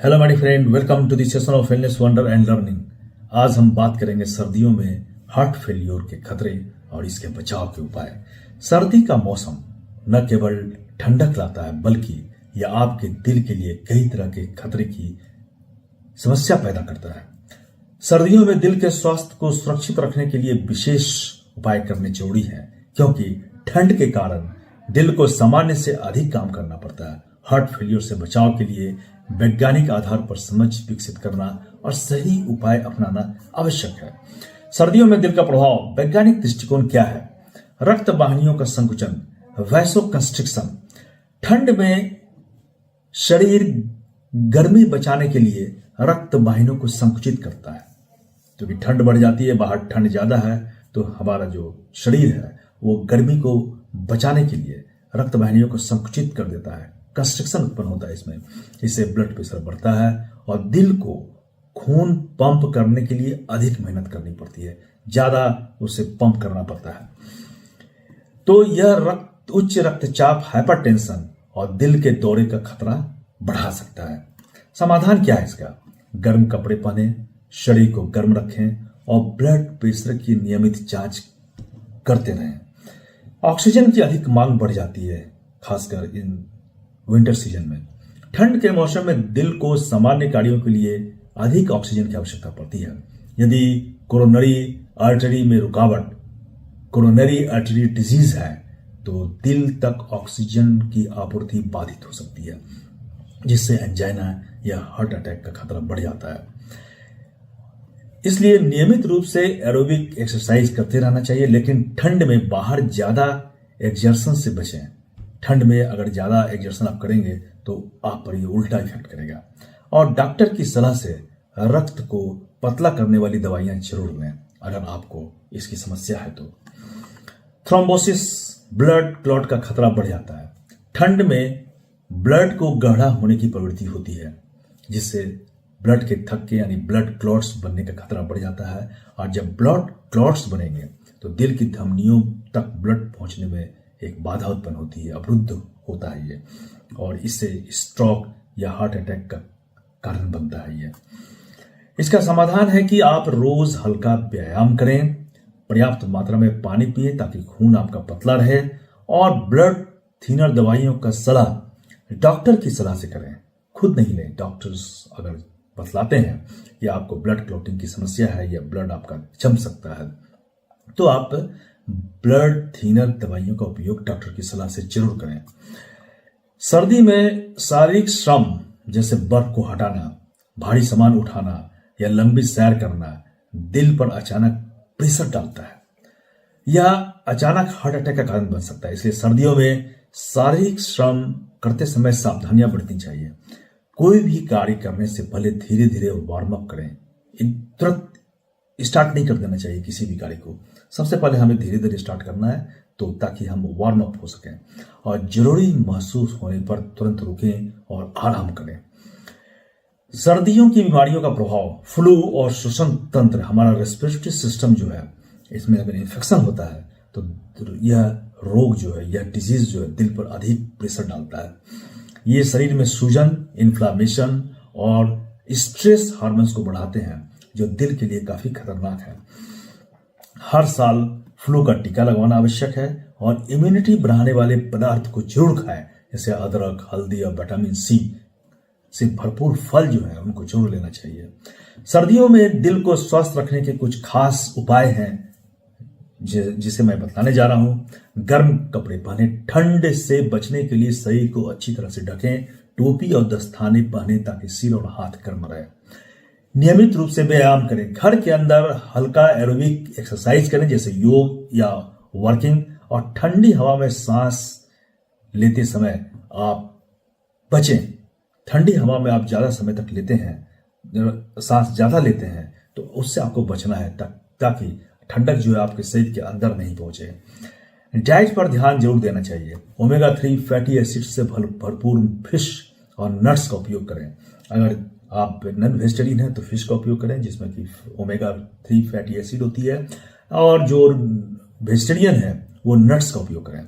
Hello my friend, welcome to the session of wellness wonder and learning. आज हम बात करेंगे सर्दियों में हार्ट फेल्योर के खतरे और इसके बचाव के उपाय। सर्दी का मौसम न केवल ठंडक लाता है बल्कि यह आपके दिल के लिए कई तरह के खतरे की समस्या पैदा करता है। सर्दियों में दिल के स्वास्थ्य को सुरक्षित रखने के लिए विशेष उपाय करने जरूरी है, क्योंकि ठंड के कारण दिल को सामान्य से अधिक काम करना पड़ता है। हार्ट फेलियर से बचाव के लिए वैज्ञानिक आधार पर समझ विकसित करना और सही उपाय अपनाना आवश्यक है। सर्दियों में दिल का प्रभाव। वैज्ञानिक दृष्टिकोण क्या है? रक्त वाहिनियों का संकुचन, वैसोकंस्ट्रिक्शन। ठंड में शरीर गर्मी बचाने के लिए रक्त वाहिनियों को संकुचित करता है, क्योंकि ठंड बढ़ जाती है, बाहर ठंड ज्यादा है, तो हमारा जो शरीर है वो गर्मी को बचाने के लिए रक्त वाहिनियों को संकुचित कर देता है। कंस्ट्रिक्शन उत्पन्न होता है इससे ब्लड प्रेशर बढ़ता है और दिल को खून पंप करने के लिए अधिक मेहनत करनी पड़ती है, ज्यादा उसे पंप करना पड़ता है। तो यह उच्च रक्तचाप, हाइपरटेंशन और दिल के दौरे का खतरा बढ़ा सकता है। समाधान क्या है इसका? गर्म कपड़े पहने, शरीर को गर्म रखें और ब्लड प्रेशर की नियमित जांच करते रहें। ऑक्सीजन की अधिक मांग बढ़ जाती है, खासकर इन विंटर सीजन में। ठंड के मौसम में दिल को सामान्य कार्यों के लिए अधिक ऑक्सीजन की आवश्यकता पड़ती है। यदि कोरोनरी आर्टरी में रुकावट, कोरोनरी आर्टरी डिजीज है, तो दिल तक ऑक्सीजन की आपूर्ति बाधित हो सकती है, जिससे एंजाइना या हार्ट अटैक का खतरा बढ़ जाता है। इसलिए नियमित रूप से एरोबिक एक्सरसाइज करते रहना चाहिए, लेकिन ठंड में बाहर ज्यादा एक्सर्शन से बचें। ठंड में अगर ज्यादा एक्सर्शन आप करेंगे तो आप पर ये उल्टा इफेक्ट करेगा। और डॉक्टर की सलाह से रक्त को पतला करने वाली दवाइयां जरूर लें अगर आपको इसकी समस्या है तो। थ्रोम्बोसिस, ब्लड क्लॉट का खतरा बढ़ जाता है। ठंड में ब्लड को गाढ़ा होने की प्रवृत्ति होती है, जिससे ब्लड के थक्के यानी ब्लड क्लॉट्स बनने का खतरा बढ़ जाता है। और जब ब्लड क्लॉट्स बनेंगे तो दिल की धमनियों तक ब्लड पहुंचने में एक बाधा उत्पन्न होती है, अवरुद्ध होता है ये, और इससे स्ट्रोक या हार्ट अटैक का कारण बनता है ये। इसका समाधान है कि आप रोज हल्का व्यायाम करें, पर्याप्त मात्रा में पानी पिएं ताकि खून आपका पतला रहे, और ब्लड थिनर दवाइयों का सलाह डॉक्टर की सलाह से करें, खुद नहीं लें। डॉक्टर्स अगर बतलाते हैं या आपको ब्लड क्लॉटिंग की समस्या है या ब्लड आपका जम सकता है, तो आप ब्लड थिनर दवाइयों का उपयोग डॉक्टर की सलाह से जरूर करें। सर्दी में शारीरिक श्रम जैसे बर्फ को हटाना, भारी सामान उठाना या लंबी सैर करना दिल पर अचानक प्रेशर डालता है या अचानक हार्ट अटैक का कारण बन सकता है। इसलिए सर्दियों में शारीरिक श्रम करते समय सावधानियां बरतनी चाहिए। कोई भी कार्य करने से पहले धीरे धीरे वार्म अप करें। तुरंत स्टार्ट नहीं कर देना चाहिए किसी भी कार्य को। सबसे पहले हमें धीरे धीरे स्टार्ट करना है, तो ताकि हम वार्म अप हो सकें, और जरूरी महसूस होने पर तुरंत रुकें और आराम करें। सर्दियों की बीमारियों का प्रभाव। फ्लू और श्वसन तंत्र, हमारा रेस्पिरेटरी सिस्टम जो है, इसमें अगर इन्फेक्शन होता है तो यह रोग जो है, यह डिजीज जो है, दिल पर अधिक प्रेशर डालता है। ये शरीर में सूजन, इन्फ्लामेशन और स्ट्रेस हार्मोन्स को बढ़ाते हैं, जो दिल के लिए काफी खतरनाक है। हर साल फ्लू का टीका लगवाना आवश्यक है, और इम्यूनिटी बढ़ाने वाले पदार्थ को जरूर खाएं, जैसे अदरक, हल्दी और विटामिन सी से भरपूर फल जो है उनको जरूर लेना चाहिए। सर्दियों में दिल को स्वस्थ रखने के कुछ खास उपाय हैं जिसे मैं बताने जा रहा हूं। गर्म कपड़े पहने, ठंड से बचने के लिए शरीर को अच्छी तरह से ढकें। टोपी और दस्ताने पहने ताकि सिर और हाथ गर्म रहे। नियमित रूप से व्यायाम करें। घर के अंदर हल्का एरोबिक एक्सरसाइज करें, जैसे योग या वर्किंग। और ठंडी हवा में सांस लेते समय आप बचें। ठंडी हवा में आप ज्यादा समय तक लेते हैं, सांस ज्यादा लेते हैं, तो उससे आपको बचना है, ताकि ठंडक जो है आपके शरीर के अंदर नहीं पहुंचे। डाइट पर ध्यान जरूर देना चाहिए। ओमेगा 3 फैटी एसिड से भरपूर फिश और नट्स का उपयोग करें। अगर आप नॉन वेजिटेरियन हैं तो फिश का उपयोग करें, जिसमें कि ओमेगा 3 फैटी एसिड होती है, और जो वेजिटेरियन है वो नट्स का उपयोग करें।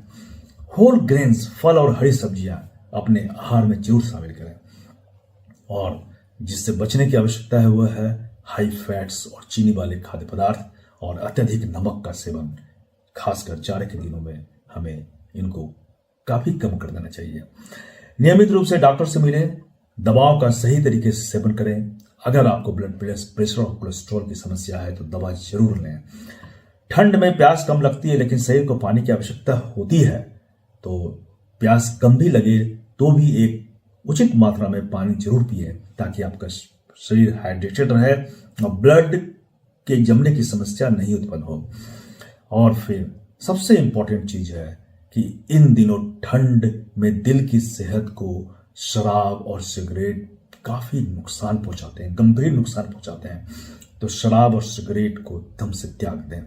होल ग्रेन्स, फल और हरी सब्जियां अपने आहार में जरूर शामिल करें। और जिससे बचने की आवश्यकता है वह है हाई फैट्स और चीनी वाले खाद्य पदार्थ और अत्यधिक नमक का सेवन। खासकर जाड़े के दिनों में हमें इनको काफी कम कर देना चाहिए। नियमित रूप से डॉक्टर से मिलें, दवाओं का सही तरीके से सेवन करें। अगर आपको ब्लड प्रेशर और कोलेस्ट्रॉल की समस्या है तो दवा जरूर लें। ठंड में प्यास कम लगती है लेकिन शरीर को पानी की आवश्यकता होती है, तो प्यास कम भी लगे तो भी एक उचित मात्रा में पानी जरूर पिए ताकि आपका शरीर हाइड्रेटेड रहे और ब्लड के जमने की समस्या नहीं उत्पन्न हो। और फिर सबसे इंपॉर्टेंट चीज है कि इन दिनों ठंड में दिल की सेहत को शराब और सिगरेट काफी नुकसान पहुंचाते हैं, गंभीर नुकसान पहुंचाते हैं। तो शराब और सिगरेट को दम से त्याग दें।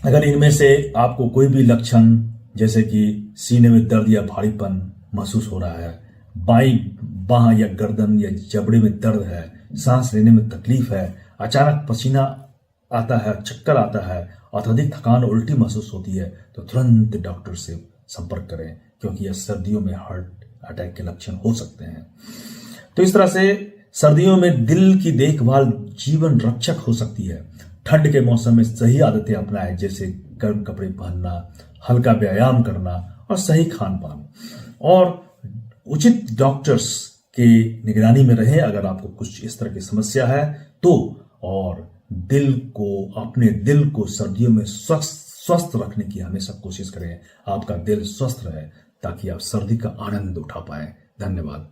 अगर इनमें से आपको कोई भी लक्षण जैसे कि सीने में दर्द या भारीपन महसूस हो रहा है, बांह या गर्दन या जबड़े में दर्द है, सांस लेने में तकलीफ है, अचानक पसीना आता है, चक्कर आता है, अत्यधिक थकान और उल्टी महसूस होती है, तो तुरंत डॉक्टर से संपर्क करें क्योंकि यह सर्दियों में हार्ट अटैक के लक्षण हो सकते हैं। तो इस तरह से सर्दियों में दिल की देखभाल जीवन रक्षक हो सकती है। ठंड के मौसम में सही आदतें अपनाएं जैसे गर्म कपड़े पहनना, हल्का व्यायाम करना और सही खान पान, और उचित डॉक्टर्स के निगरानी में रहें अगर आपको कुछ इस तरह की समस्या है तो। और अपने दिल को सर्दियों में स्वस्थ रखने की हमेशा कोशिश करें। आपका दिल स्वस्थ रहे ताकि आप सर्दी का आनंद उठा पाए। धन्यवाद।